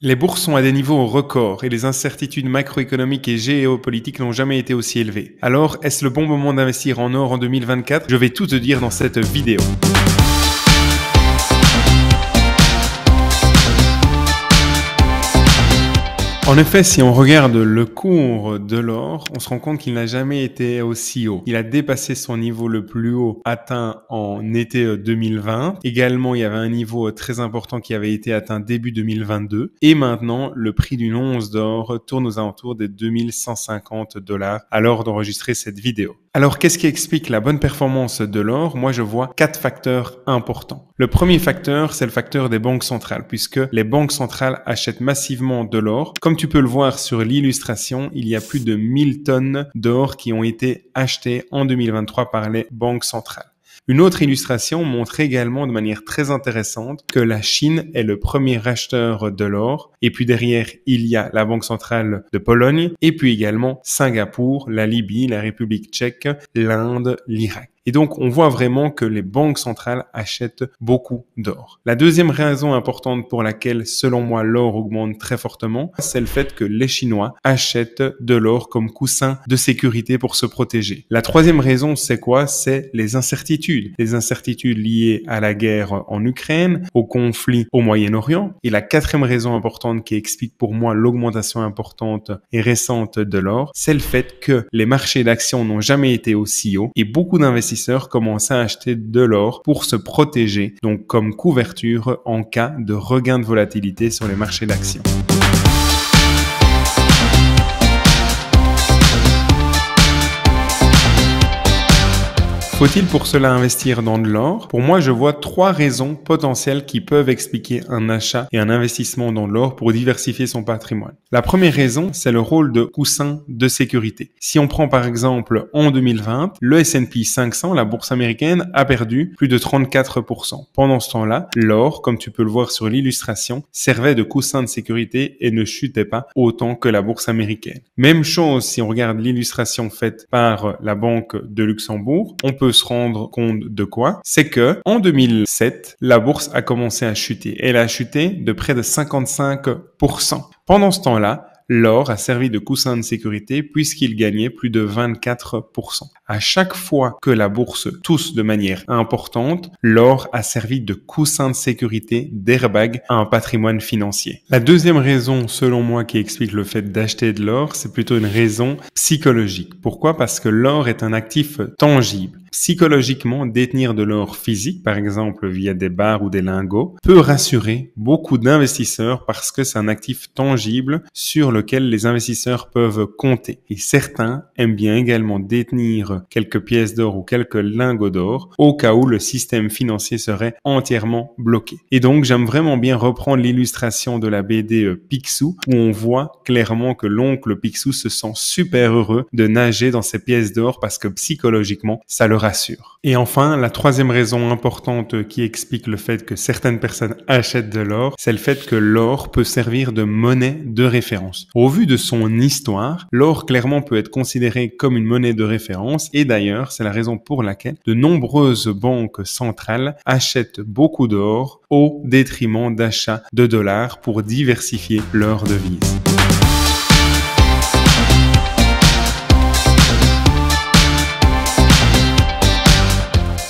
Les bourses sont à des niveaux records et les incertitudes macroéconomiques et géopolitiques n'ont jamais été aussi élevées. Alors, est-ce le bon moment d'investir en or en 2024? Je vais tout te dire dans cette vidéo. En effet, si on regarde le cours de l'or, on se rend compte qu'il n'a jamais été aussi haut. Il a dépassé son niveau le plus haut atteint en été 2020. Également, il y avait un niveau très important qui avait été atteint début 2022. Et maintenant, le prix d'une once d'or tourne aux alentours des $2150 à l'heure d'enregistrer cette vidéo. Alors, qu'est-ce qui explique la bonne performance de l'or? Moi, je vois 4 facteurs importants. Le premier facteur, c'est le facteur des banques centrales, puisque les banques centrales achètent massivement de l'or. Comme tu peux le voir sur l'illustration, il y a plus de 1000 tonnes d'or qui ont été achetées en 2023 par les banques centrales. Une autre illustration montre également de manière très intéressante que la Chine est le premier acheteur de l'or. Et puis derrière, il y a la Banque centrale de Pologne et puis également Singapour, la Libye, la République tchèque, l'Inde, l'Irak. Et donc, on voit vraiment que les banques centrales achètent beaucoup d'or. La deuxième raison importante pour laquelle, selon moi, l'or augmente très fortement, c'est le fait que les Chinois achètent de l'or comme coussin de sécurité pour se protéger. La troisième raison, c'est quoi? C'est les incertitudes. Les incertitudes liées à la guerre en Ukraine, au conflit au Moyen-Orient. Et la quatrième raison importante qui explique pour moi l'augmentation importante et récente de l'or, c'est le fait que les marchés d'actions n'ont jamais été aussi hauts et beaucoup d'investisseurs commencent à acheter de l'or pour se protéger, donc comme couverture en cas de regain de volatilité sur les marchés d'actions. Faut-il pour cela investir dans de l'or? Pour moi, je vois 3 raisons potentielles qui peuvent expliquer un achat et un investissement dans de l'or pour diversifier son patrimoine. La première raison, c'est le rôle de coussin de sécurité. Si on prend par exemple en 2020, le S&P 500, la bourse américaine, a perdu plus de 34%. Pendant ce temps-là, l'or, comme tu peux le voir sur l'illustration, servait de coussin de sécurité et ne chutait pas autant que la bourse américaine. Même chose si on regarde l'illustration faite par la Banque de Luxembourg, on peut se rendre compte de quoi? C'est que en 2007, la bourse a commencé à chuter. Elle a chuté de près de 55%. Pendant ce temps-là, l'or a servi de coussin de sécurité puisqu'il gagnait plus de 24%. À chaque fois que la bourse tousse de manière importante, l'or a servi de coussin de sécurité, d'airbag à un patrimoine financier. La deuxième raison, selon moi, qui explique le fait d'acheter de l'or, c'est plutôt une raison psychologique. Pourquoi? Parce que l'or est un actif tangible. Psychologiquement, détenir de l'or physique, par exemple via des barres ou des lingots, peut rassurer beaucoup d'investisseurs parce que c'est un actif tangible sur lequel les investisseurs peuvent compter. Et certains aiment bien également détenir quelques pièces d'or ou quelques lingots d'or au cas où le système financier serait entièrement bloqué. Et donc, j'aime vraiment bien reprendre l'illustration de la BD Picsou où on voit clairement que l'oncle Picsou se sent super heureux de nager dans ces pièces d'or parce que psychologiquement, ça le rassure. Et enfin, la troisième raison importante qui explique le fait que certaines personnes achètent de l'or, c'est le fait que l'or peut servir de monnaie de référence. Au vu de son histoire, l'or clairement peut être considéré comme une monnaie de référence et d'ailleurs, c'est la raison pour laquelle de nombreuses banques centrales achètent beaucoup d'or au détriment d'achats de dollars pour diversifier leurs devises.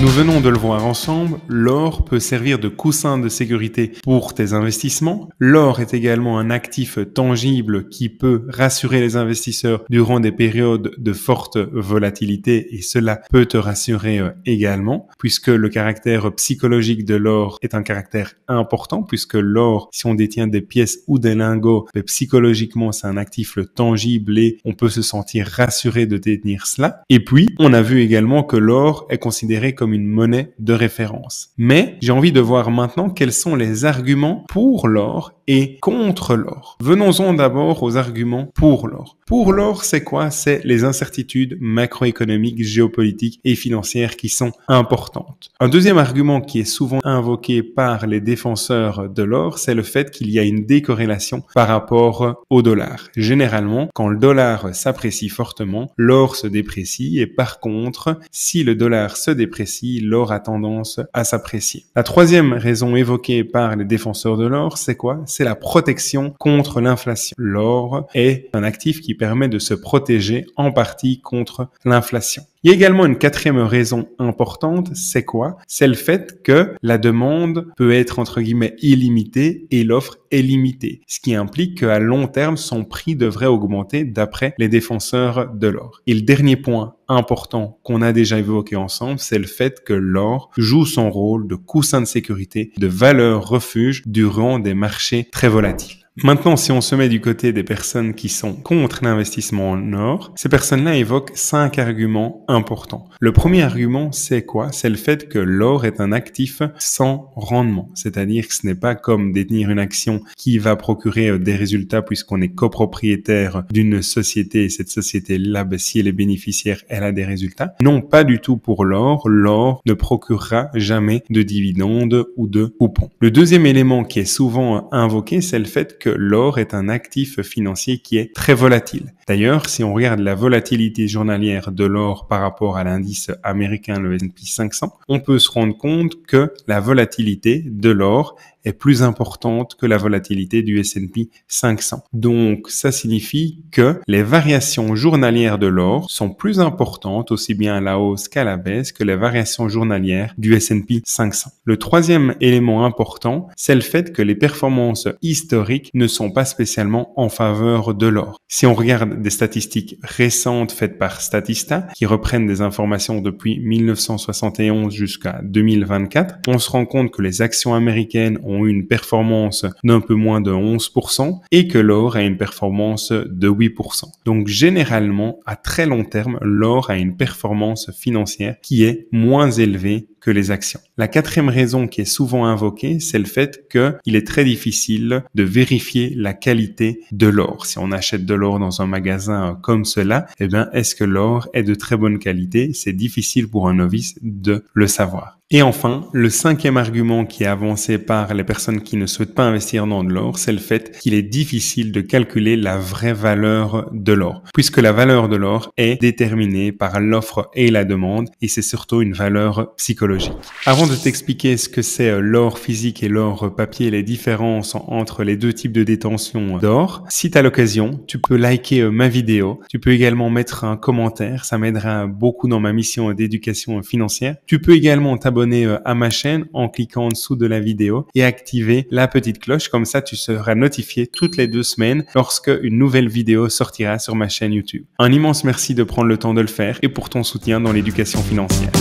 Nous venons de le voir ensemble, l'or peut servir de coussin de sécurité pour tes investissements. L'or est également un actif tangible qui peut rassurer les investisseurs durant des périodes de forte volatilité et cela peut te rassurer également puisque le caractère psychologique de l'or est un caractère important puisque l'or, si on détient des pièces ou des lingots, psychologiquement c'est un actif tangible et on peut se sentir rassuré de détenir cela. Et puis, on a vu également que l'or est considéré comme une monnaie de référence. Mais j'ai envie de voir maintenant quels sont les arguments pour l'or et contre l'or. Venons-en d'abord aux arguments pour l'or. Pour l'or, c'est quoi? C'est les incertitudes macroéconomiques, géopolitiques et financières qui sont importantes. Un deuxième argument qui est souvent invoqué par les défenseurs de l'or, c'est le fait qu'il y a une décorrélation par rapport au dollar. Généralement, quand le dollar s'apprécie fortement, l'or se déprécie et par contre, si le dollar se déprécie, s'apprécie, l'or a tendance à s'apprécier. La troisième raison évoquée par les défenseurs de l'or, c'est quoi? C'est la protection contre l'inflation. L'or est un actif qui permet de se protéger en partie contre l'inflation. Il y a également une quatrième raison importante, c'est quoi? C'est le fait que la demande peut être entre guillemets illimitée et l'offre est limitée, ce qui implique qu'à long terme, son prix devrait augmenter d'après les défenseurs de l'or. Et le dernier point important qu'on a déjà évoqué ensemble, c'est le fait que l'or joue son rôle de coussin de sécurité, de valeur refuge durant des marchés très volatiles. Maintenant, si on se met du côté des personnes qui sont contre l'investissement en or, ces personnes-là évoquent 5 arguments importants. Le premier argument, c'est quoi? C'est le fait que l'or est un actif sans rendement. C'est-à-dire que ce n'est pas comme détenir une action qui va procurer des résultats puisqu'on est copropriétaire d'une société et cette société-là, si elle est bénéficiaire, elle a des résultats. Non, pas du tout pour l'or. L'or ne procurera jamais de dividendes ou de coupons. Le deuxième élément qui est souvent invoqué, c'est le fait que l'or est un actif financier qui est très volatile. D'ailleurs, si on regarde la volatilité journalière de l'or par rapport à l'indice américain, le S&P 500, on peut se rendre compte que la volatilité de l'or est plus importante que la volatilité du S&P 500. Donc, ça signifie que les variations journalières de l'or sont plus importantes, aussi bien à la hausse qu'à la baisse, que les variations journalières du S&P 500. Le troisième élément important, c'est le fait que les performances historiques ne sont pas spécialement en faveur de l'or. Si on regarde des statistiques récentes faites par Statista, qui reprennent des informations depuis 1971 jusqu'à 2024, on se rend compte que les actions américaines ont eu une performance d'un peu moins de 11% et que l'or a une performance de 8%. Donc généralement, à très long terme, l'or a une performance financière qui est moins élevée que les actions. La quatrième raison qui est souvent invoquée, c'est le fait qu'il est très difficile de vérifier la qualité de l'or. Si on achète de l'or dans un magasin comme cela, est-ce que l'or est de très bonne qualité? C'est difficile pour un novice de le savoir. Et enfin, le cinquième argument qui est avancé par les personnes qui ne souhaitent pas investir dans de l'or, c'est le fait qu'il est difficile de calculer la vraie valeur de l'or, puisque la valeur de l'or est déterminée par l'offre et la demande, et c'est surtout une valeur psychologique. Avant de t'expliquer ce que c'est l'or physique et l'or papier et les différences entre les deux types de détention d'or, si tu as l'occasion, tu peux liker ma vidéo, tu peux également mettre un commentaire, ça m'aidera beaucoup dans ma mission d'éducation financière. Tu peux également t'abonner à ma chaîne en cliquant en dessous de la vidéo et activer la petite cloche. Comme ça, tu seras notifié toutes les 2 semaines lorsque une nouvelle vidéo sortira sur ma chaîne YouTube. Un immense merci de prendre le temps de le faire et pour ton soutien dans l'éducation financière.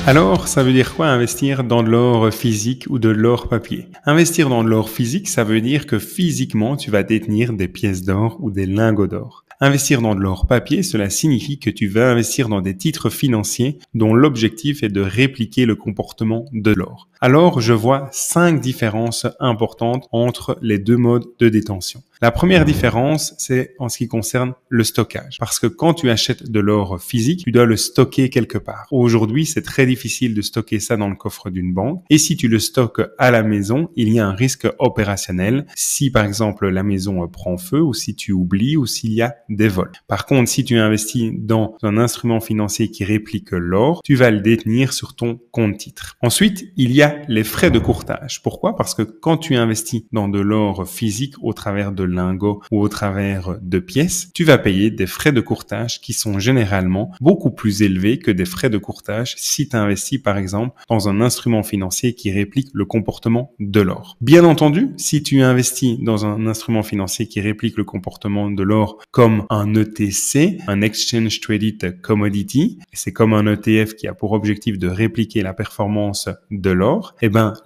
Alors, ça veut dire quoi investir dans de l'or physique ou de l'or papier? Investir dans de l'or physique, ça veut dire que physiquement, tu vas détenir des pièces d'or ou des lingots d'or. Investir dans de l'or papier, cela signifie que tu vas investir dans des titres financiers dont l'objectif est de répliquer le comportement de l'or. Alors, je vois 5 différences importantes entre les deux modes de détention. La première différence, c'est en ce qui concerne le stockage. Parce que quand tu achètes de l'or physique, tu dois le stocker quelque part. Aujourd'hui, c'est très difficile de stocker ça dans le coffre d'une banque. Et si tu le stockes à la maison, il y a un risque opérationnel. Si, par exemple, la maison prend feu ou si tu oublies ou s'il y a des vols. Par contre, si tu investis dans un instrument financier qui réplique l'or, tu vas le détenir sur ton compte titre. Ensuite, il y a les frais de courtage. Pourquoi? Parce que quand tu investis dans de l'or physique au travers de lingots ou au travers de pièces, tu vas payer des frais de courtage qui sont généralement beaucoup plus élevés que des frais de courtage si tu investis par exemple dans un instrument financier qui réplique le comportement de l'or. Bien entendu, si tu investis dans un instrument financier qui réplique le comportement de l'or comme un ETC, un Exchange Traded Commodity, c'est comme un ETF qui a pour objectif de répliquer la performance de l'or,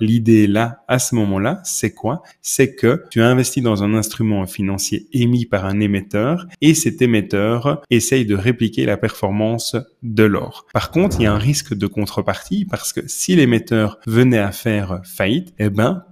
l'idée là, à ce moment-là, c'est quoi? C'est que tu investis dans un instrument financier émis par un émetteur et cet émetteur essaye de répliquer la performance de l'or. Par contre, il y a un risque de contrepartie parce que si l'émetteur venait à faire faillite,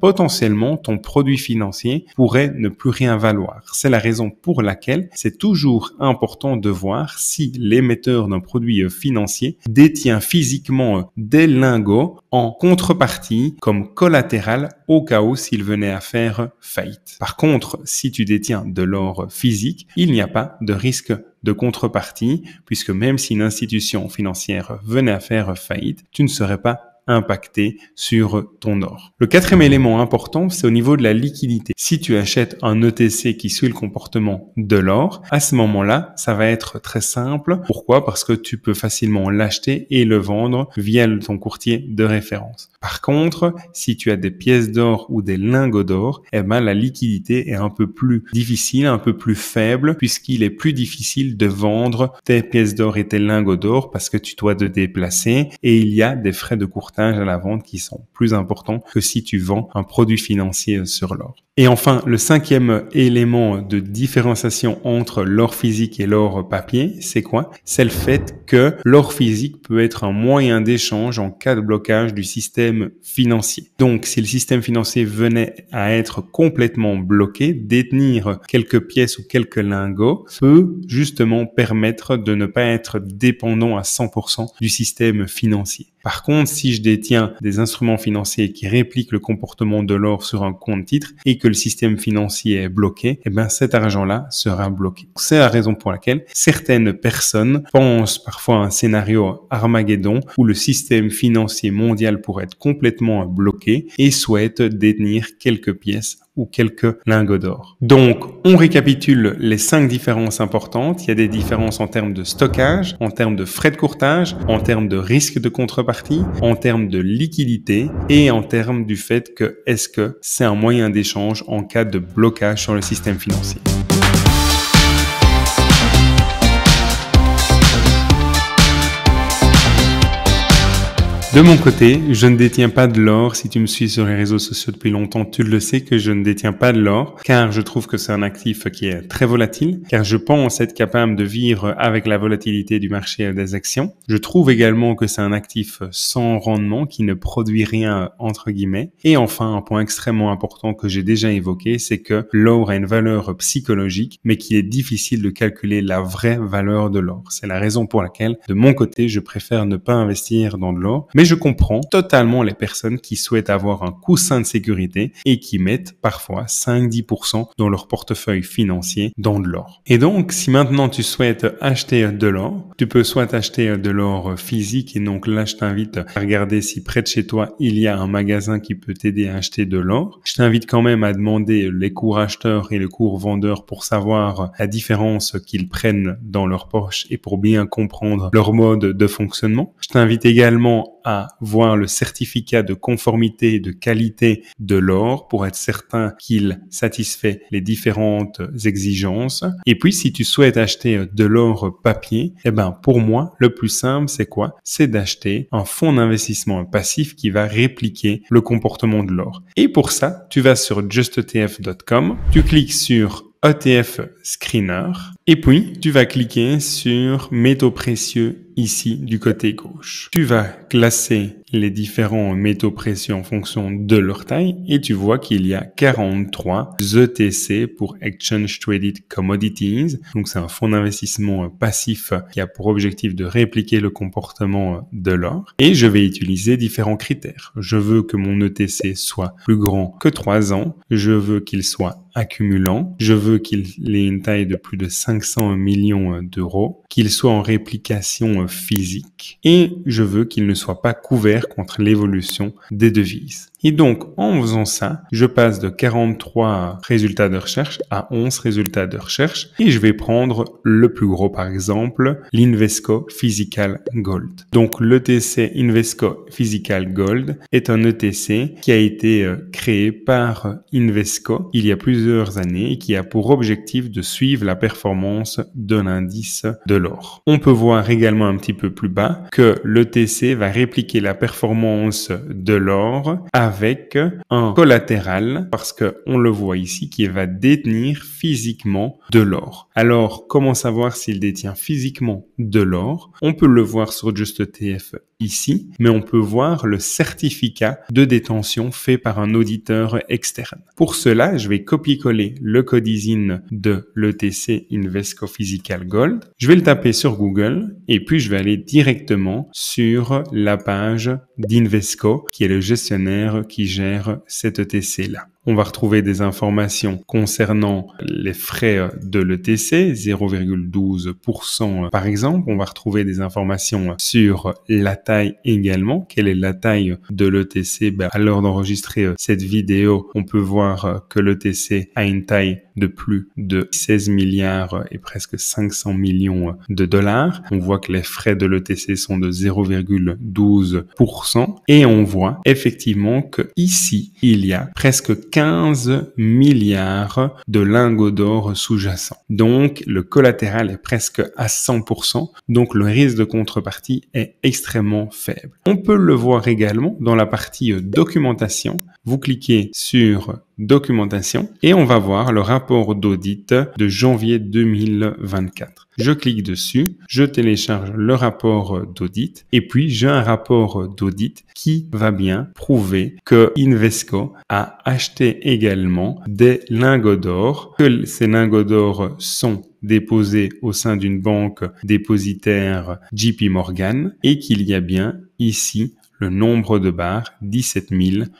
potentiellement ton produit financier pourrait ne plus rien valoir. C'est la raison pour laquelle c'est toujours toujours important de voir si l'émetteur d'un produit financier détient physiquement des lingots en contrepartie comme collatéral au cas où s'il venait à faire faillite. Par contre, si tu détiens de l'or physique, il n'y a pas de risque de contrepartie, puisque même si une institution financière venait à faire faillite, tu ne serais pas impacté sur ton or. Le quatrième élément important, c'est au niveau de la liquidité. Si tu achètes un ETC qui suit le comportement de l'or, à ce moment-là, ça va être très simple. Pourquoi? Parce que tu peux facilement l'acheter et le vendre via ton courtier de référence. Par contre, si tu as des pièces d'or ou des lingots d'or, la liquidité est un peu plus difficile, un peu plus faible, puisqu'il est plus difficile de vendre tes pièces d'or et tes lingots d'or parce que tu dois te déplacer et il y a des frais de courtage à la vente qui sont plus importants que si tu vends un produit financier sur l'or. Et enfin, le cinquième élément de différenciation entre l'or physique et l'or papier, c'est quoi? C'est le fait que l'or physique peut être un moyen d'échange en cas de blocage du système financier. Donc, si le système financier venait à être complètement bloqué, détenir quelques pièces ou quelques lingots peut justement permettre de ne pas être dépendant à 100% du système financier. Par contre, si je détiens des instruments financiers qui répliquent le comportement de l'or sur un compte titre et que le système financier est bloqué, cet argent-là sera bloqué. C'est la raison pour laquelle certaines personnes pensent parfois à un scénario Armageddon où le système financier mondial pourrait être complètement bloqué et souhaitent détenir quelques pièces ou quelques lingots d'or. Donc, on récapitule les 5 différences importantes. Il y a des différences en termes de stockage, en termes de frais de courtage, en termes de risque de contrepartie, en termes de liquidité et en termes du fait que est-ce que c'est un moyen d'échange en cas de blocage sur le système financier. De mon côté, je ne détiens pas de l'or. Si tu me suis sur les réseaux sociaux depuis longtemps, tu le sais que je ne détiens pas de l'or, car je trouve que c'est un actif qui est très volatile, car je pense être capable de vivre avec la volatilité du marché des actions. Je trouve également que c'est un actif sans rendement, qui ne produit rien, entre guillemets. Et enfin, un point extrêmement important que j'ai déjà évoqué, c'est que l'or a une valeur psychologique, mais qu'il est difficile de calculer la vraie valeur de l'or. C'est la raison pour laquelle, de mon côté, je préfère ne pas investir dans de l'or. Mais je comprends totalement les personnes qui souhaitent avoir un coussin de sécurité et qui mettent parfois 5-10% dans leur portefeuille financier dans de l'or. Et donc, si maintenant tu souhaites acheter de l'or, tu peux soit acheter de l'or physique et donc là, je t'invite à regarder si près de chez toi, il y a un magasin qui peut t'aider à acheter de l'or. Je t'invite quand même à demander les cours acheteurs et les cours vendeurs pour savoir la différence qu'ils prennent dans leur poche et pour bien comprendre leur mode de fonctionnement. Je t'invite également à voir le certificat de conformité et de qualité de l'or pour être certain qu'il satisfait les différentes exigences. Et puis, si tu souhaites acheter de l'or papier, pour moi, le plus simple, c'est quoi? C'est d'acheter un fonds d'investissement passif qui va répliquer le comportement de l'or. Et pour ça, tu vas sur justetf.com, tu cliques sur ETF Screener et puis tu vas cliquer sur métaux précieux ici du côté gauche. Tu vas classer les différents métaux précieux en fonction de leur taille et tu vois qu'il y a 43 ETC pour Exchange Traded Commodities. Donc c'est un fonds d'investissement passif qui a pour objectif de répliquer le comportement de l'or et je vais utiliser différents critères. Je veux que mon ETC soit plus grand que 3 ans. Je veux qu'il soit accumulant. Je veux qu'il ait une taille de plus de 500 millions d'euros, qu'il soit en réplication physique et je veux qu'il ne soit pas couvert contre l'évolution des devises. Et donc, en faisant ça, je passe de 43 résultats de recherche à 11 résultats de recherche et je vais prendre le plus gros, par exemple, l'Invesco Physical Gold. Donc, l'ETC Invesco Physical Gold est un ETC qui a été créé par Invesco il y a plusieurs années et qui a pour objectif de suivre la performance de l'indice de l'or. On peut voir également un petit peu plus bas que l'ETC va répliquer la performance de l'or avec un collatéral parce que on le voit ici qui va détenir physiquement de l'or. Alors, comment savoir s'il détient physiquement de l'or? On peut le voir sur JustETF ici, mais on peut voir le certificat de détention fait par un auditeur externe. Pour cela, je vais copier-coller le code ISIN de l'ETC Invesco Physical Gold. Je vais le taper sur Google et puis je vais aller directement sur la page d'Invesco, qui est le gestionnaire qui gère cet ETC-là. On va retrouver des informations concernant les frais de l'ETC, 0,12% par exemple. On va retrouver des informations sur la taille également. Quelle est la taille de l'ETC? À l'heure d'enregistrer cette vidéo, on peut voir que l'ETC a une taille de plus de 16 milliards et presque 500 millions de dollars. On voit que les frais de l'ETC sont de 0,12% et on voit effectivement que ici, il y a presque 15 milliards de lingots d'or sous-jacents. Donc, le collatéral est presque à 100%. Donc, le risque de contrepartie est extrêmement faible. On peut le voir également dans la partie documentation. Vous cliquez sur documentation et on va voir le rapport d'audit de janvier 2024. Je clique dessus, je télécharge le rapport d'audit et puis j'ai un rapport d'audit qui va bien prouver que Invesco a acheté également des lingots d'or, que ces lingots d'or sont déposés au sein d'une banque dépositaire JP Morgan et qu'il y a bien ici le nombre de barres, 17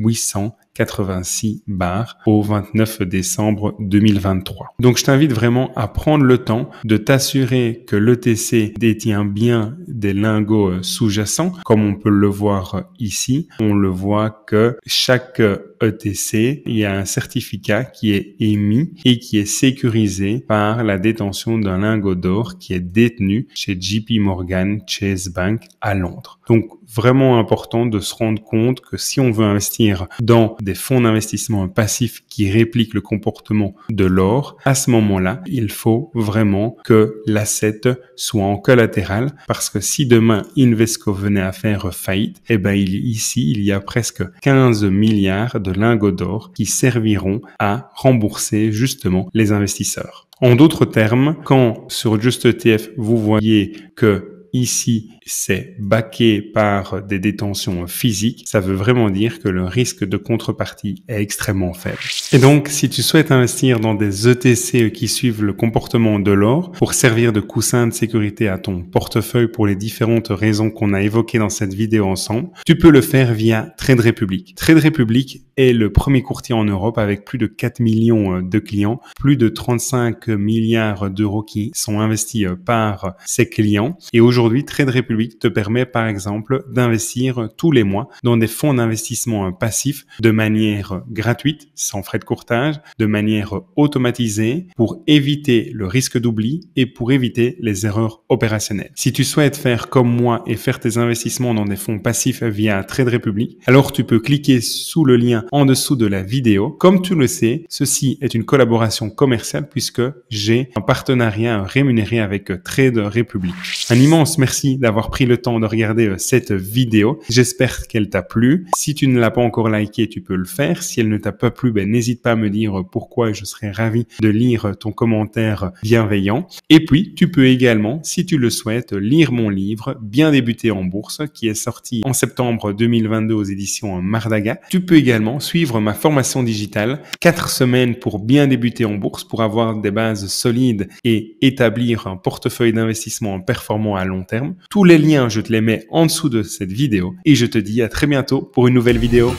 886 barres au 29 décembre 2023. Donc, je t'invite vraiment à prendre le temps de t'assurer que l'ETC détient bien des lingots sous-jacents. Comme on peut le voir ici, on le voit que chaque ETC, il y a un certificat qui est émis et qui est sécurisé par la détention d'un lingot d'or qui est détenu chez JP Morgan Chase Bank à Londres. Donc, vraiment important de se rendre compte que si on veut investir dans des fonds d'investissement passifs qui répliquent le comportement de l'or, à ce moment-là, il faut vraiment que l'asset soit en collatéral parce que si demain Invesco venait à faire faillite, ici, il y a presque 15 milliards de lingots d'or qui serviront à rembourser justement les investisseurs. En d'autres termes, quand sur JustETF, vous voyez que ici, c'est backé par des détentions physiques, ça veut vraiment dire que le risque de contrepartie est extrêmement faible. Et donc, si tu souhaites investir dans des ETC qui suivent le comportement de l'or pour servir de coussin de sécurité à ton portefeuille pour les différentes raisons qu'on a évoquées dans cette vidéo ensemble, tu peux le faire via Trade Republic. Trade Republic est le premier courtier en Europe avec plus de 4 millions de clients, plus de 35 milliards d'euros qui sont investis par ses clients. Et aujourd'hui, Trade Republic te permet par exemple d'investir tous les mois dans des fonds d'investissement passifs de manière gratuite, sans frais de courtage, de manière automatisée pour éviter le risque d'oubli et pour éviter les erreurs opérationnelles. Si tu souhaites faire comme moi et faire tes investissements dans des fonds passifs via Trade Republic, alors tu peux cliquer sous le lien en dessous de la vidéo. Comme tu le sais, ceci est une collaboration commerciale puisque j'ai un partenariat rémunéré avec Trade Republic. Un immense merci d'avoir pris le temps de regarder cette vidéo. J'espère qu'elle t'a plu. Si tu ne l'as pas encore liké, tu peux le faire. Si elle ne t'a pas plu, n'hésite pas à me dire pourquoi. Je serai ravi de lire ton commentaire bienveillant. Et puis, tu peux également, si tu le souhaites, lire mon livre Bien débuter en bourse qui est sorti en septembre 2022 aux éditions Mardaga. Tu peux également suivre ma formation digitale 4 semaines pour bien débuter en bourse pour avoir des bases solides et établir un portefeuille d'investissement performant à long terme. Tous les liens, je te les mets en dessous de cette vidéo et je te dis à très bientôt pour une nouvelle vidéo.